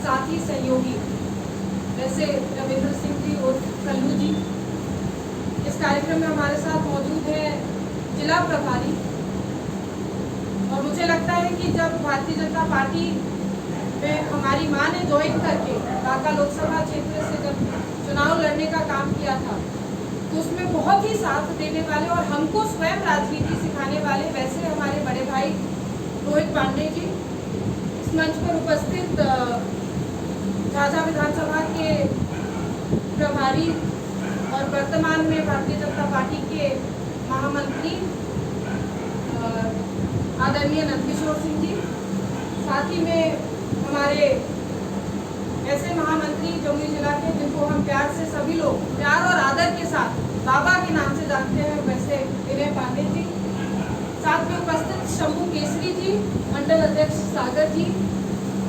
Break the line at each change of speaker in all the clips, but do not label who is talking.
साथी सहयोगी जैसे रविंद्र सिंह जी और कल्लू जी। इस कार्यक्रम में हमारे साथ मौजूद है जिला प्रभारी। और मुझे लगता है कि जब भारतीय जनता पार्टी में हमारी मां ने ज्वाइन करके बांका लोकसभा क्षेत्र से जब चुनाव लड़ने का काम किया था, तो उसमें बहुत ही साथ देने वाले और हमको स्वयं राजनीति सिखाने वाले वैसे हमारे बड़े भाई रोहित पांडे जी, इस मंच पर उपस्थित झाझा विधानसभा के प्रभारी और वर्तमान में भारतीय जनता पार्टी के महामंत्री आदरणीय नंदकिशोर सिंह जी, साथ ही में हमारे ऐसे महामंत्री जमुई जिला के जिनको हम प्यार से सभी लोग प्यार और आदर के साथ बाबा के नाम से जानते हैं, वैसे विनय पांडे जी, साथ में उपस्थित शंभू केसरी जी, मंडल अध्यक्ष सागर जी,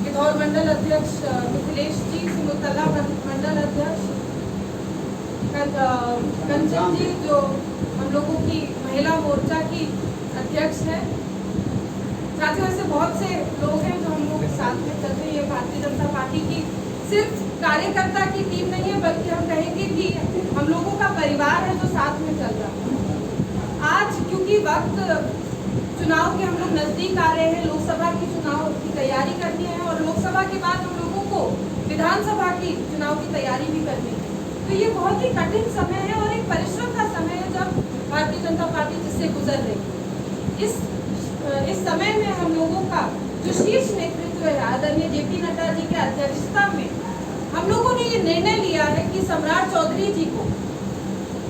गिद्धौर मंडल अध्यक्ष मिथिलेश जी, सिमुलतला मंडल अध्यक्ष कंचन जी, जो हम लोगों की महिला मोर्चा की अध्यक्ष है। साथियों, ऐसे बहुत से लोग हैं जो हम लोग साथ में चल रहे हैं। भारतीय जनता पार्टी की सिर्फ कार्यकर्ता की टीम नहीं है, बल्कि हम कहेंगे कि हम लोगों का परिवार है जो साथ में चल रहा है। आज क्योंकि वक्त चुनाव के हम लोग नजदीक आ रहे हैं, लोकसभा की चुनाव की तैयारी करनी है और लोकसभा के बाद हम लोगों को विधानसभा की चुनाव की तैयारी भी करनी है। तो ये बहुत ही कठिन समय है और एक परिश्रम का समय है जब भारतीय जनता पार्टी जिससे गुजर रही है। इस समय में हम लोगों का जो शीर्ष नेतृत्व है आदरणीय जेपी नड्डा जी की अध्यक्षता में हम लोगों ने ये निर्णय लिया है कि सम्राट चौधरी जी को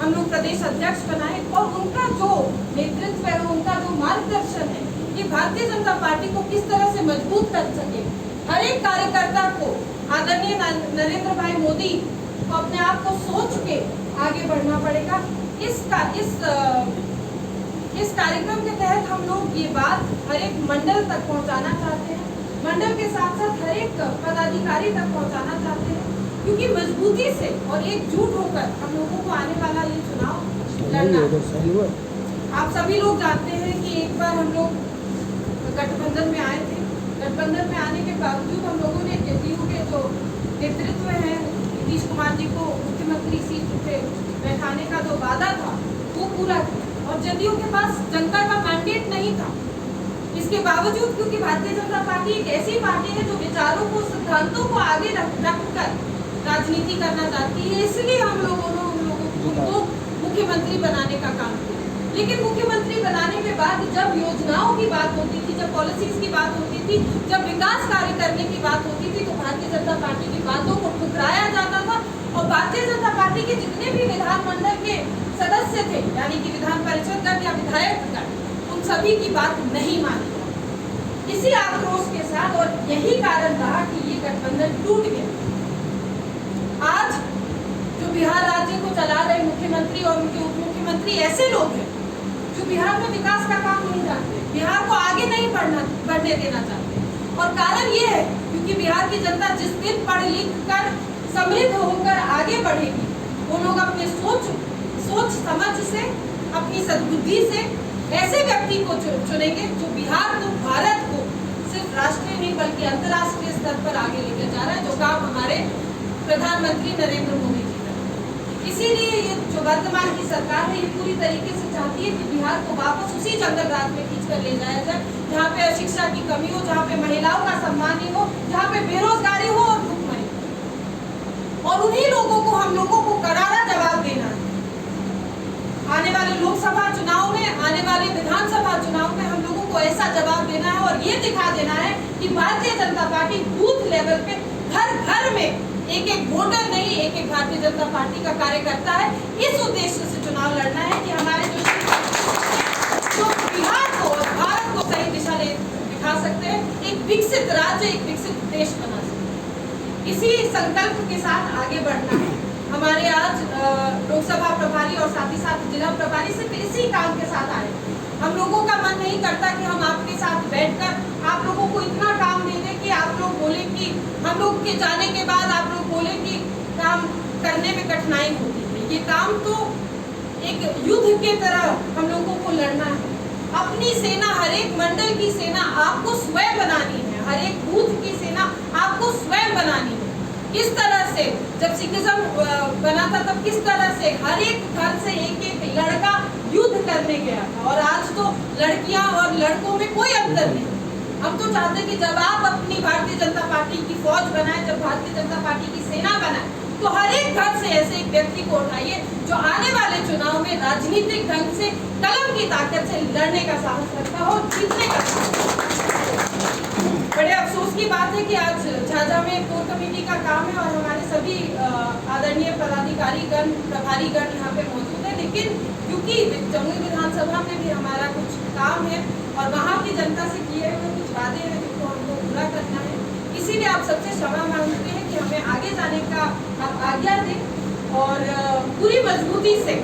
हम लोग प्रदेश अध्यक्ष बनाए और उनका जो नेतृत्व है, उनका जो मार्गदर्शन है कि भारतीय जनता पार्टी को किस तरह से मजबूत कर सके। हर एक कार्यकर्ता को आदरणीय नरेंद्र भाई मोदी को अपने आप को सोच के आगे बढ़ना पड़ेगा। इस कार्यक्रम के तहत हम लोग ये बात हर एक मंडल तक पहुंचाना चाहते हैं, मंडल के साथ साथ हर एक पदाधिकारी तक पहुंचाना चाहते हैं, क्योंकि मजबूती से और एकजुट होकर हम लोगों को आने वाला ये चुनाव लड़ना है। आप सभी लोग जानते हैं कि एक बार हम लोग गठबंधन में आए थे। गठबंधन में आने के बावजूद हम लोगों ने जदयू के जो नेतृत्व है नीतीश कुमार जी को मुख्यमंत्री सीट पे बैठाने का जो वादा था वो पूरा किया और जदयू के पास जनता का मैंडेट नहीं था। इसके बावजूद क्योंकि भारतीय जनता पार्टी एक ऐसी पार्टी है जो विचारों को, सिद्धांतों को आगे रखकर राजनीति करना चाहती है, इसलिए हम लोगों ने उनको मुख्यमंत्री बनाने का काम किया। लेकिन मुख्यमंत्री बनाने के बाद जब योजनाओं की बात होती थी, जब पॉलिसीज की बात होती थी, जब विकास कार्य करने की बात होती थी, तो भारतीय जनता पार्टी की बातों को ठुकराया जाता था और भारतीय जनता पार्टी के जितने भी विधानमंडल के सदस्य थे, यानी कि विधान परिषद गण या विधायक गण, उन सभी की बात नहीं मानी जाती। इसी आक्रोश के साथ और यही कारण रहा कि ये गठबंधन टूट गया। आज जो बिहार राज्य को चला रहे मुख्यमंत्री और उनके उप मुख्यमंत्री ऐसे लोग हैं जो बिहार में विकास का काम नहीं जानते, बिहार को आगे नहीं बढ़ने देना चाहते। और कारण ये है क्योंकि बिहार की जनता जिस दिन पढ़ लिख कर समृद्ध होकर आगे बढ़ेगी, वो लोग अपने सोच समझ से, अपनी सद्बुद्धि से ऐसे व्यक्ति को चुनेंगे जो बिहार को, भारत को सिर्फ राष्ट्रीय नहीं बल्कि अंतर्राष्ट्रीय स्तर पर आगे लेकर जा रहा है, जो काम हमारे प्रधानमंत्री नरेंद्र मोदी जी का। इसीलिए ये जो वर्तमान की सरकार है ये पूरी तरीके से चाहती है कि बिहार को वापस उसी जंगल राज में खींच कर ले जाया जाए, जहाँ पे शिक्षा की कमी हो, जहाँ पे महिलाओं का सम्मान ही हो, जहाँ पे बेरोजगारी हो और भुखमरी। और उन्हीं लोगों को, हम लोगों को करारा जवाब देना है। आने वाले लोकसभा चुनाव में, आने वाले विधानसभा चुनाव में हम लोगों को ऐसा जवाब देना है और ये दिखा देना है कि Bharatiya Janata party booth level पे घर घर में एक एक वोटर नहीं, एक एक भारतीय जनता पार्टी का कार्यकर्ता है। इस उद्देश्य से चुनाव लड़ना है कि हमारे जो बिहार को और भारत को सही दिशा दिखा सकते हैं, एक विकसित राज्य, एक विकसित देश बना सकते। इसी संकल्प के साथ आगे बढ़ना है। हमारे आज लोकसभा प्रभारी और साथ ही साथ जिला प्रभारी सिर्फ इसी काम के साथ आए। हम लोगों का मन नहीं करता कि हम आपके साथ बैठकर आप लोगों को इतना काम दे दें कि आप लोग बोले कि हम लोग के जाने के बाद आप लोग बोले कि काम करने में कठिनाई होती है। ये काम तो एक युद्ध के तरह हम लोगों को लड़ना है। अपनी सेना, हर एक मंडल की सेना आपको स्वयं बनानी है, हर एक बूथ की सेना आपको स्वयं बनानी बना था तब किस तरह से हर एक घर से एक एक लड़का युद्ध करने गया था, और आज तो लड़कियां और लड़कों में कोई अंतर नहीं। हम तो चाहते कि जब आप अपनी भारतीय जनता पार्टी की फौज बनाए, जब भारतीय जनता पार्टी की सेना बनाए, तो हर एक घर से ऐसे एक व्यक्ति को उठाइए जो आने वाले चुनाव में राजनीतिक ढंग से कलम की ताकत से लड़ने का साहस रखता हो, जीतने का साहस। बड़े अफसोस की बात है कि आज झाझा में कोर कमेटी का काम है और हमारे सभी आदरणीय पदाधिकारीगण, प्रभारीगण यहाँ पे मौजूद है, लेकिन क्योंकि जमुई विधानसभा में भी हमारा कुछ काम है और वहाँ की जनता से किए हुए कुछ वादे हैं जिनको हमको पूरा करना है, इसीलिए आप सबसे क्षमा मांगते हैं कि हमें आगे जाने का आप आज्ञा दें और पूरी मजबूती से